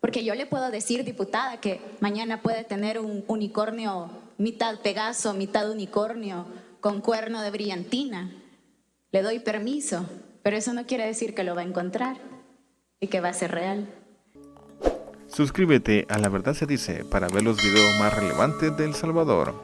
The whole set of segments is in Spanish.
Porque yo le puedo decir, diputada, que mañana puede tener un unicornio mitad Pegaso, mitad unicornio, con cuerno de brillantina. Le doy permiso, pero eso no quiere decir que lo va a encontrar y que va a ser real. Suscríbete a La Verdad Se Dice para ver los videos más relevantes de El Salvador.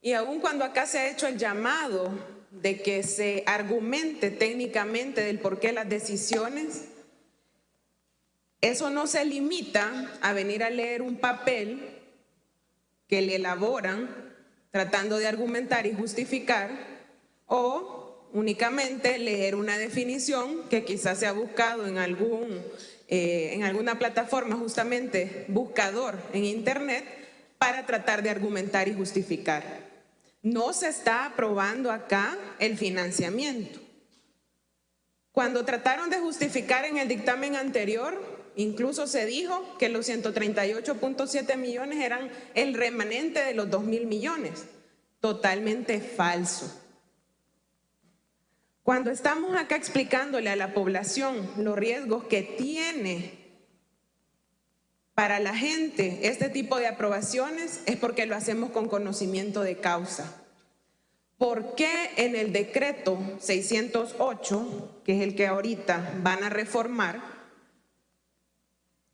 Y aun cuando acá se ha hecho el llamado de que se argumente técnicamente del por qué las decisiones, eso no se limita a venir a leer un papel que le elaboran tratando de argumentar y justificar, o únicamente leer una definición que quizás se ha buscado en alguna plataforma, justamente buscador en internet, para tratar de argumentar y justificar. No se está aprobando acá el financiamiento. Cuando trataron de justificar en el dictamen anterior, incluso se dijo que los 138.7 millones eran el remanente de los 2.000 millones. Totalmente falso. Cuando estamos acá explicándole a la población los riesgos que tiene para la gente este tipo de aprobaciones, es porque lo hacemos con conocimiento de causa. ¿Por qué en el decreto 608, que es el que ahorita van a reformar,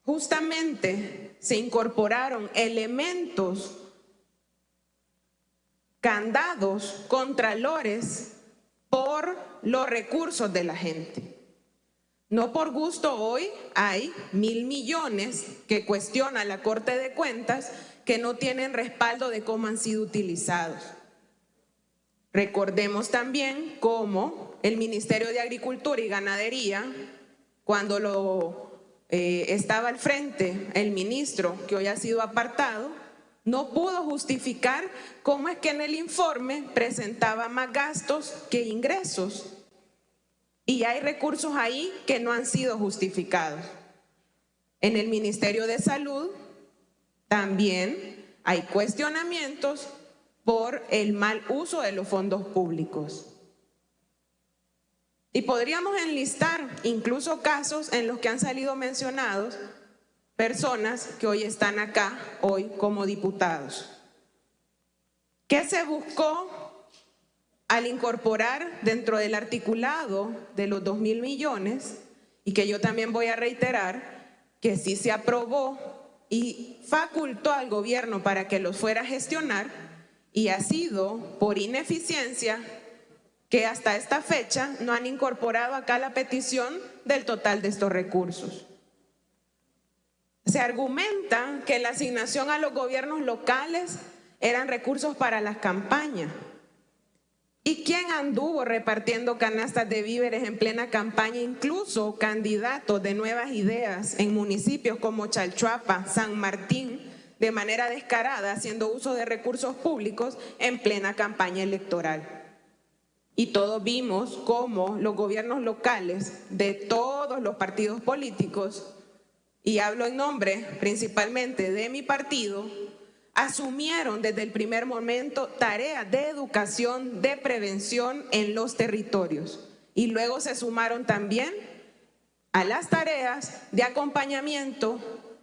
justamente se incorporaron elementos, candados, contralores por los recursos de la gente? No por gusto hoy hay 1.000 millones que cuestiona la Corte de Cuentas que no tienen respaldo de cómo han sido utilizados. Recordemos también cómo el Ministerio de Agricultura y Ganadería, cuando estaba al frente el ministro que hoy ha sido apartado, no pudo justificar cómo es que en el informe presentaba más gastos que ingresos. Y hay recursos ahí que no han sido justificados. En el Ministerio de Salud también hay cuestionamientos por el mal uso de los fondos públicos. Y podríamos enlistar incluso casos en los que han salido mencionados personas que hoy están acá, hoy como diputados. ¿Qué se buscó al incorporar dentro del articulado de los 2.000 millones, y que yo también voy a reiterar que sí se aprobó y facultó al gobierno para que los fuera a gestionar, y ha sido por ineficiencia que hasta esta fecha no han incorporado acá la petición del total de estos recursos? Se argumenta que la asignación a los gobiernos locales eran recursos para las campañas. ¿Y quién anduvo repartiendo canastas de víveres en plena campaña, incluso candidatos de Nuevas Ideas en municipios como Chalchuapa, San Martín, de manera descarada, haciendo uso de recursos públicos en plena campaña electoral? Y todos vimos cómo los gobiernos locales de todos los partidos políticos, y hablo en nombre principalmente de mi partido, asumieron desde el primer momento tareas de educación, de prevención en los territorios, y luego se sumaron también a las tareas de acompañamiento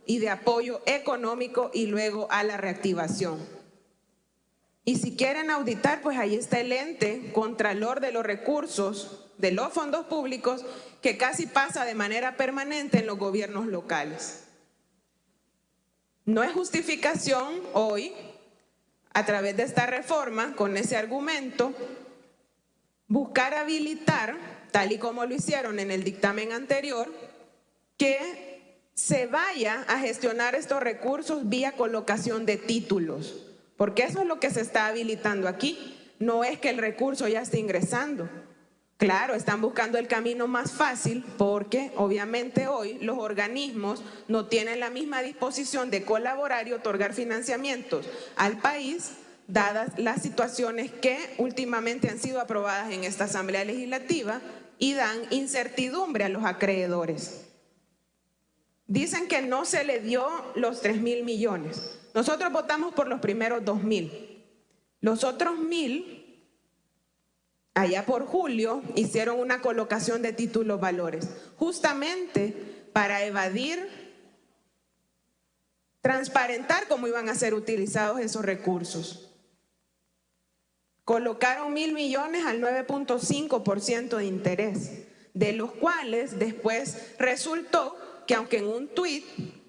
y de apoyo económico y luego a la reactivación. Y si quieren auditar, pues ahí está el ente contralor de los recursos de los fondos públicos, que casi pasa de manera permanente en los gobiernos locales. No es justificación hoy, a través de esta reforma, con ese argumento, buscar habilitar, tal y como lo hicieron en el dictamen anterior, que se vaya a gestionar estos recursos vía colocación de títulos, porque eso es lo que se está habilitando aquí. No es que el recurso ya esté ingresando. Claro, están buscando el camino más fácil porque obviamente hoy los organismos no tienen la misma disposición de colaborar y otorgar financiamientos al país, dadas las situaciones que últimamente han sido aprobadas en esta Asamblea Legislativa y dan incertidumbre a los acreedores. Dicen que no se le dio los 3.000 millones. Nosotros votamos por los primeros 2.000. Los otros 1.000 allá por julio, hicieron una colocación de títulos valores, justamente para evadir, transparentar cómo iban a ser utilizados esos recursos. Colocaron 1.000 millones al 9.5% de interés, de los cuales después resultó que aunque en un tuit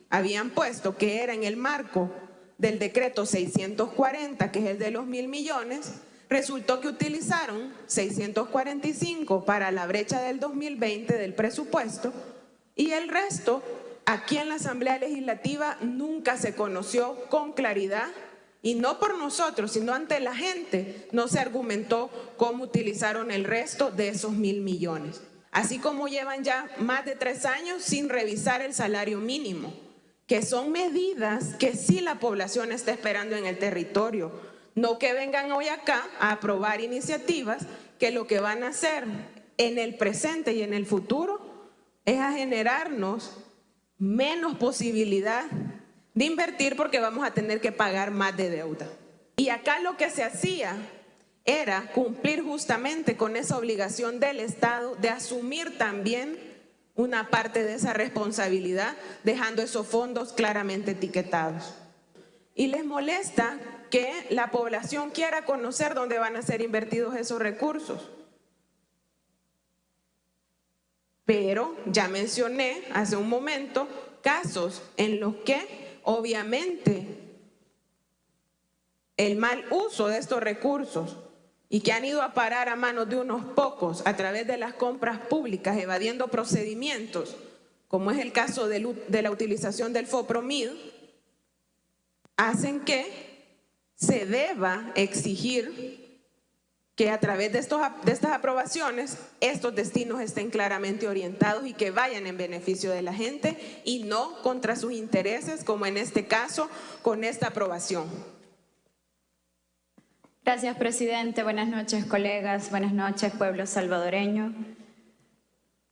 habían puesto que era en el marco del decreto 640, que es el de los 1.000 millones, resultó que utilizaron 645 para la brecha del 2020 del presupuesto y el resto aquí en la Asamblea Legislativa nunca se conoció con claridad y no por nosotros, sino ante la gente no se argumentó cómo utilizaron el resto de esos 1.000 millones. Así como llevan ya más de 3 años sin revisar el salario mínimo, que son medidas que sí la población está esperando en el territorio. No que vengan hoy acá a aprobar iniciativas que lo que van a hacer en el presente y en el futuro es a generarnos menos posibilidad de invertir porque vamos a tener que pagar más de deuda. Y acá lo que se hacía era cumplir justamente con esa obligación del Estado de asumir también una parte de esa responsabilidad, dejando esos fondos claramente etiquetados. Y les molesta que la población quiera conocer dónde van a ser invertidos esos recursos. Pero ya mencioné hace un momento casos en los que obviamente el mal uso de estos recursos y que han ido a parar a manos de unos pocos a través de las compras públicas, evadiendo procedimientos, como es el caso de la utilización del FOPROMID, hacen que se deba exigir que a través de estas aprobaciones estos destinos estén claramente orientados y que vayan en beneficio de la gente y no contra sus intereses, como en este caso con esta aprobación. Gracias, presidente. Buenas noches, colegas. Buenas noches, pueblo salvadoreño.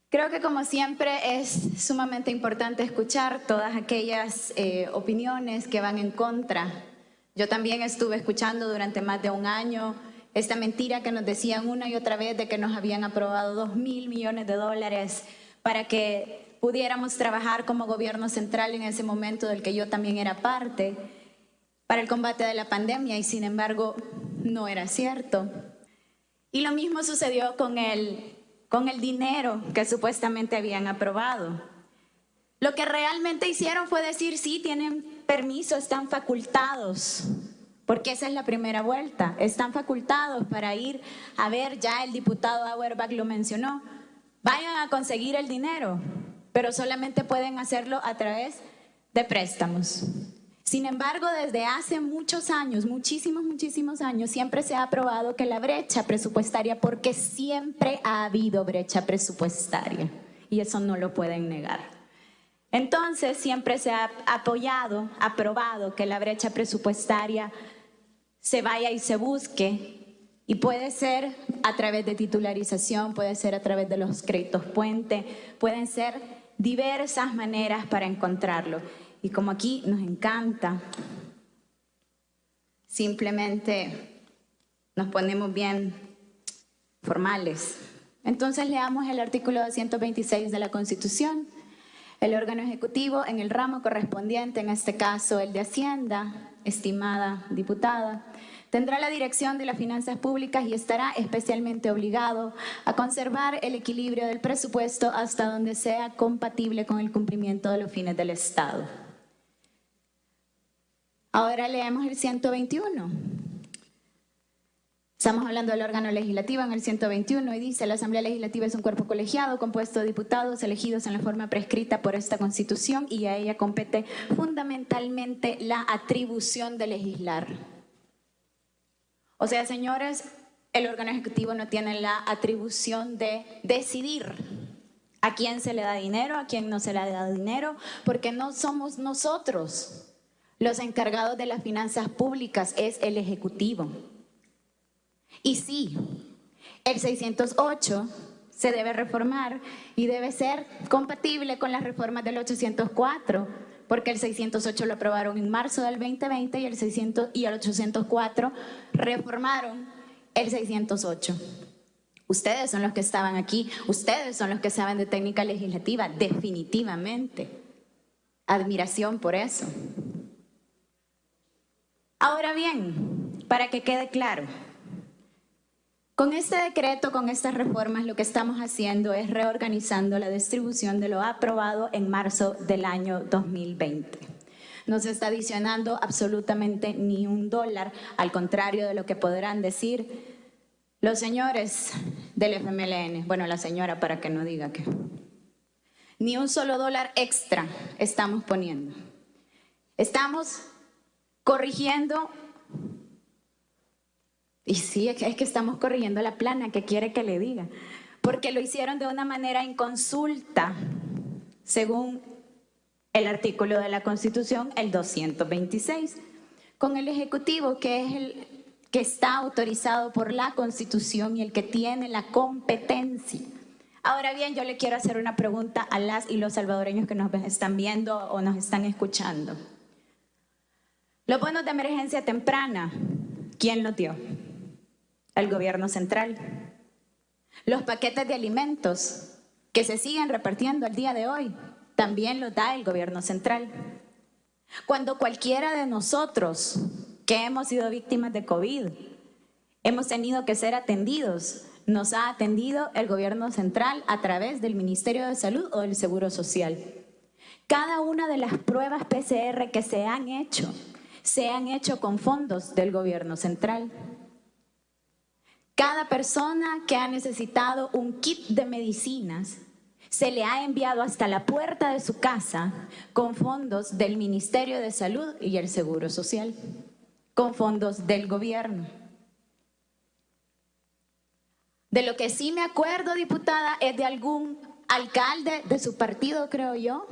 Creo que, como siempre, es sumamente importante escuchar todas aquellas opiniones que van en contra. Yo también estuve escuchando durante más de un año esta mentira que nos decían una y otra vez de que nos habían aprobado 2.000 millones de dólares para que pudiéramos trabajar como gobierno central en ese momento del que yo también era parte, para el combate de la pandemia, y sin embargo no era cierto. Y lo mismo sucedió con el dinero que supuestamente habían aprobado. Lo que realmente hicieron fue decir, sí, tienen permiso, están facultados, porque esa es la primera vuelta, están facultados para ir a ver, ya el diputado Auerbach lo mencionó, vayan a conseguir el dinero, pero solamente pueden hacerlo a través de préstamos. Sin embargo, desde hace muchos años, muchísimos años, siempre se ha aprobado que la brecha presupuestaria, porque siempre ha habido brecha presupuestaria, y eso no lo pueden negar. Entonces, siempre se ha aprobado que la brecha presupuestaria se vaya y se busque, y puede ser a través de titularización, puede ser a través de los créditos puente, pueden ser diversas maneras para encontrarlo. Y como aquí nos encanta, simplemente nos ponemos bien formales. Entonces leamos el artículo 226 de la Constitución. El órgano ejecutivo en el ramo correspondiente, en este caso el de Hacienda, estimada diputada, tendrá la dirección de las finanzas públicas y estará especialmente obligado a conservar el equilibrio del presupuesto hasta donde sea compatible con el cumplimiento de los fines del Estado. Ahora leemos el 121. Estamos hablando del órgano legislativo en el 121 y dice: la Asamblea Legislativa es un cuerpo colegiado compuesto de diputados elegidos en la forma prescrita por esta Constitución y a ella compete fundamentalmente la atribución de legislar. O sea, señores, el órgano ejecutivo no tiene la atribución de decidir a quién se le da dinero, a quién no se le da dinero, porque no somos nosotros los encargados de las finanzas públicas, es el Ejecutivo. Y sí, el 608 se debe reformar y debe ser compatible con las reformas del 804, porque el 608 lo aprobaron en marzo del 2020 y el 804 reformaron el 608. Ustedes son los que estaban aquí, ustedes son los que saben de técnica legislativa, definitivamente. Admiración por eso. Ahora bien, para que quede claro, con este decreto, con estas reformas, lo que estamos haciendo es reorganizando la distribución de lo aprobado en marzo del año 2020. No se está adicionando absolutamente ni un dólar, al contrario de lo que podrán decir los señores del FMLN, bueno, la señora para que no diga que. Ni un solo dólar extra estamos poniendo. Estamos corrigiendo, y sí, es que estamos corrigiendo la plana, ¿qué quiere que le diga? Porque lo hicieron de una manera inconsulta, según el artículo de la Constitución, el 226, con el Ejecutivo, que es el que está autorizado por la Constitución y el que tiene la competencia. Ahora bien, yo le quiero hacer una pregunta a las y los salvadoreños que nos están viendo o nos están escuchando. Los bonos de emergencia temprana, ¿quién los dio? El gobierno central. Los paquetes de alimentos que se siguen repartiendo al día de hoy, también los da el gobierno central. Cuando cualquiera de nosotros que hemos sido víctimas de COVID, hemos tenido que ser atendidos, nos ha atendido el gobierno central a través del Ministerio de Salud o del Seguro Social. Cada una de las pruebas PCR que se han hecho con fondos del gobierno central. Cada persona que ha necesitado un kit de medicinas se le ha enviado hasta la puerta de su casa con fondos del Ministerio de Salud y el Seguro Social, con fondos del gobierno. De lo que sí me acuerdo, diputada, es de algún alcalde de su partido, creo yo,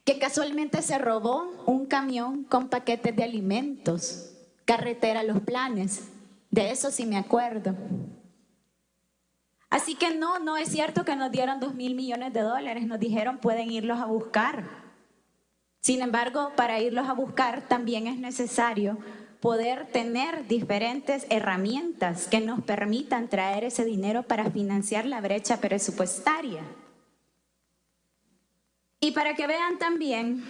que casualmente se robó un camión con paquetes de alimentos, carretera Los Planes. De eso sí me acuerdo. Así que no es cierto que nos dieron 2.000 millones de dólares, nos dijeron pueden irlos a buscar. Sin embargo, para irlos a buscar también es necesario poder tener diferentes herramientas que nos permitan traer ese dinero para financiar la brecha presupuestaria. Y para que vean también,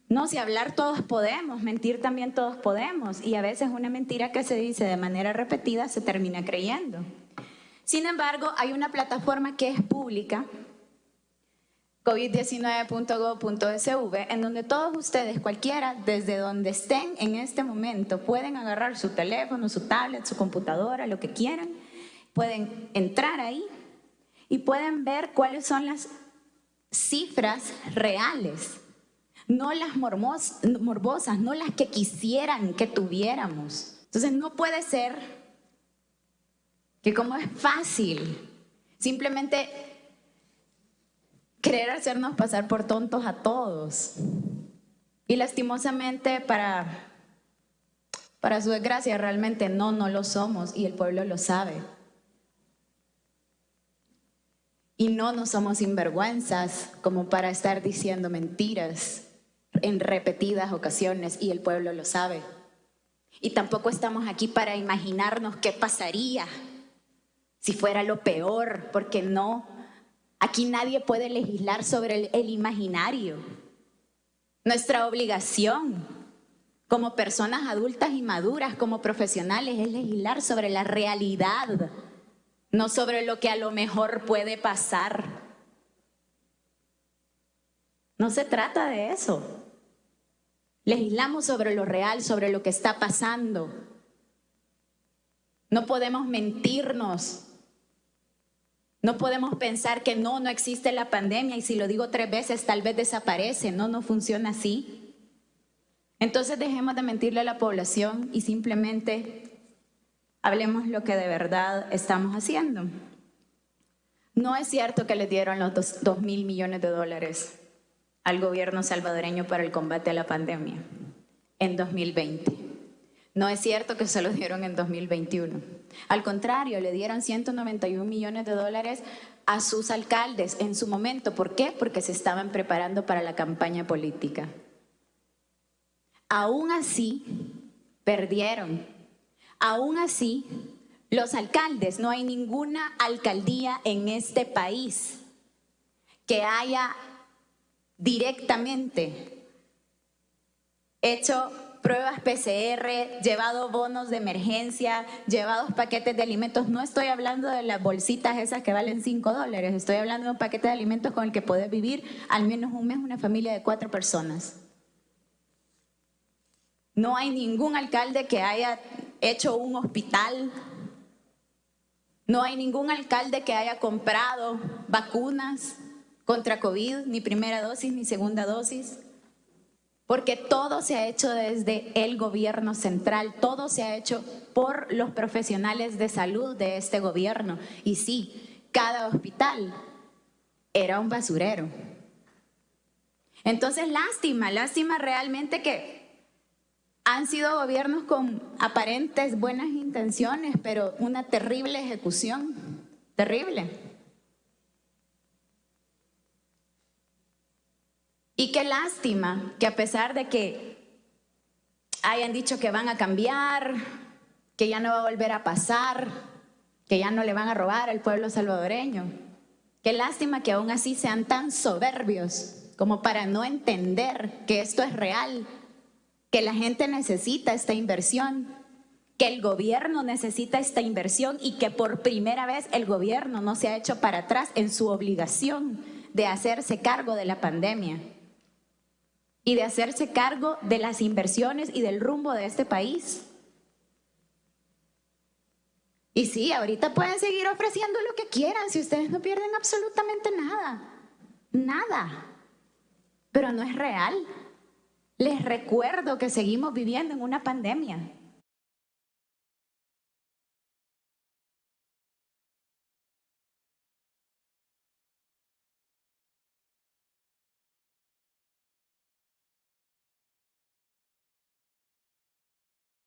no, si hablar todos podemos, mentir también todos podemos, y a veces una mentira que se dice de manera repetida se termina creyendo. Sin embargo, hay una plataforma que es pública, covid19.gov.sv, en donde todos ustedes, cualquiera, desde donde estén en este momento, pueden agarrar su teléfono, su tablet, su computadora, lo que quieran, pueden entrar ahí y pueden ver cuáles son las cifras reales, no las morbosas, no las que quisieran que tuviéramos. Entonces no puede ser que como es fácil simplemente querer hacernos pasar por tontos a todos. Y lastimosamente para su desgracia realmente no lo somos y el pueblo lo sabe. Y no somos sinvergüenzas como para estar diciendo mentiras en repetidas ocasiones y el pueblo lo sabe. Y tampoco estamos aquí para imaginarnos qué pasaría si fuera lo peor, porque no, aquí nadie puede legislar sobre el imaginario. Nuestra obligación como personas adultas y maduras, como profesionales, es legislar sobre la realidad, no sobre lo que a lo mejor puede pasar. No se trata de eso. Legislamos sobre lo real, sobre lo que está pasando. No podemos mentirnos. No podemos pensar que no existe la pandemia y si lo digo 3 veces tal vez desaparece. No funciona así. Entonces dejemos de mentirle a la población y simplemente hablemos lo que de verdad estamos haciendo. No es cierto que le dieron los 2.000 millones de dólares al gobierno salvadoreño para el combate a la pandemia en 2020. No es cierto que se los dieron en 2021. Al contrario, le dieron 191 millones de dólares a sus alcaldes en su momento. ¿Por qué? Porque se estaban preparando para la campaña política. Aún así, perdieron. Aún así, Los alcaldes, no hay ninguna alcaldía en este país que haya directamente hecho pruebas PCR, llevado bonos de emergencia, llevado paquetes de alimentos. No estoy hablando de las bolsitas esas que valen $5, estoy hablando de un paquete de alimentos con el que puede vivir al menos un mes una familia de 4 personas. No hay ningún alcalde que haya hecho un hospital. No hay ningún alcalde que haya comprado vacunas contra COVID, ni primera dosis ni segunda dosis. Porque todo se ha hecho desde el gobierno central, todo se ha hecho por los profesionales de salud de este gobierno. Y sí, cada hospital era un basurero. Entonces, lástima realmente que han sido gobiernos con aparentes buenas intenciones, pero una terrible ejecución, terrible. Y qué lástima que a pesar de que hayan dicho que van a cambiar, que ya no va a volver a pasar, que ya no le van a robar al pueblo salvadoreño, qué lástima que aún así sean tan soberbios como para no entender que esto es real, que la gente necesita esta inversión, que el gobierno necesita esta inversión y que por primera vez el gobierno no se ha hecho para atrás en su obligación de hacerse cargo de la pandemia y de hacerse cargo de las inversiones y del rumbo de este país. Y sí, ahorita pueden seguir ofreciendo lo que quieran si ustedes no pierden absolutamente nada, nada, pero no es real. Les recuerdo que seguimos viviendo en una pandemia.